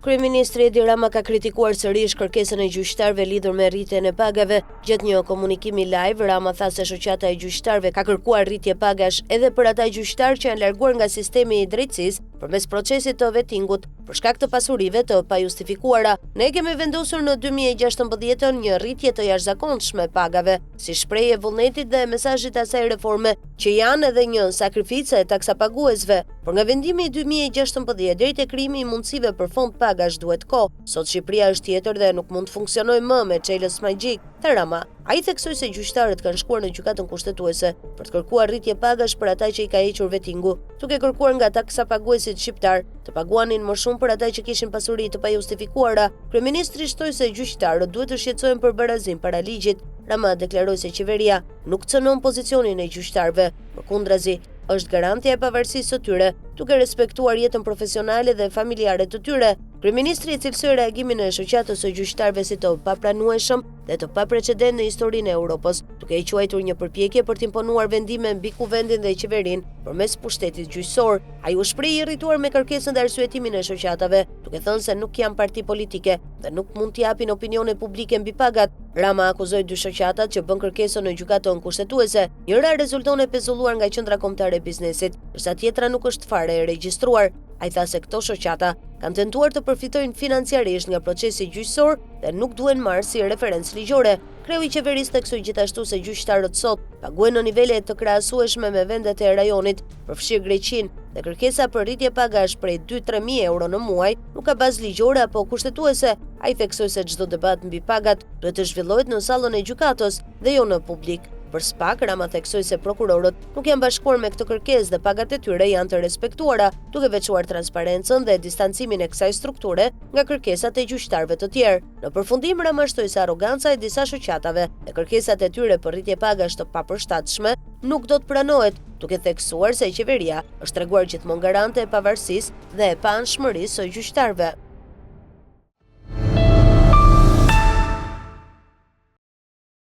Kryeministri Edi Rama ka kritikuar sërish kërkesën e gjyqtarëve lidhur me rritjen e pagave. Gjatë një komunikimi live, Rama tha se shoqata e gjyqtarëve ka kërkuar rritje pagash edhe për ata gjyqtarë që janë larguar nga sistemi i drejtësisë përmes procesit të vettingut për shkak të pasurive të pajustifikuara. Ne kemi vendosur në 2016 një rritje të jashtëzakonshme pagave, si shprehje vullnetit dhe mesazhit të asaj reforme që janë edhe një sakrificë e taksapaguesve. Por nga vendimi i 2016 deri te krijimi i mundësive për fond pagash duhet kohë. Sot Shqipëria është tjetër dhe nuk mund të funksionojë më me çelës magjik, tha Rama. Ai theksoi se gjyqtarët kanë shkuar në gjykatën kushtetuese për të kërkuar rritje pagash për ata që i ka hequr vettingu, duke kërkuar nga taksapaguesit shqiptar të paguanin më shumë për ata që kishin pasuri të pajustifikuara. Kryeministri shtoi se gjyqtarët duhet të shqetësohen për barazim para ligjit. Rama deklaroi se qeveria nuk cënon pozicionin e gjyqtarëve, përkundrazi është garantja e pavarësisë së tyre, duke respektuar jetën profesionale dhe familjare të tyre. Kryeministri cilësoi reagimin e shoqatës së gjyqtarëve si të papranueshëm dhe të paprecedent në historinë e Europës, duke i quajtur një përpjekje për të imponuar vendime mbi kuvendin dhe qeverinë përmes pushtetit gjyqësor. Ai u shpreh i irrituar me kërkesën dhe arsyetimin e shoqatave, duke thënë se nuk janë parti politike dhe nuk mund të japin opinione publike mbi pagat. Rama akuzoi dy shoqatat që bën kërkesën në gjykatën kushtetuese. Njëra rezulton e pezulluar nga Qendra Kombëtare e Biznesit, ndërsa tjetra nuk është fare e regjistruar. Ai tha se këto shoqata kanë tentuar të përfitojnë financiarisht nga procesi gjyqësor dhe nuk duhen marrë si referencë ligjore. Kreu i qeverisë theksoi gjithashtu se gjyqtarët sot paguajnë në nivele të krahasueshme me vendet e rajonit, përfshirë Greqinë, dhe kërkesa për rritje pagash prej 2-3.000 euro në muaj nuk ka bazë ligjore apo kushtetuese. Ai theksoi se çdo debat mbi pagat duhet të zhvillohet në sallën e gjykatës dhe jo në publik. Për SPAK, Rama theksoi se prokurorët nuk janë bashkuar me këtë kërkesë dhe pagat e tyre janë të respektuara, duke veçuar transparencën dhe distancimin e kësaj strukture nga kërkesat e gjyqtarëve të tjerë. Në përfundim, Rama shtoi se arroganca e disa shoqatave dhe kërkesat e tyre për rritje pagash të papërshtatshme nuk do të pranohet, duke theksuar se qeveria është treguar gjithmonë garante e pavarësisë dhe e paanshmërisë së gjyqtarëve.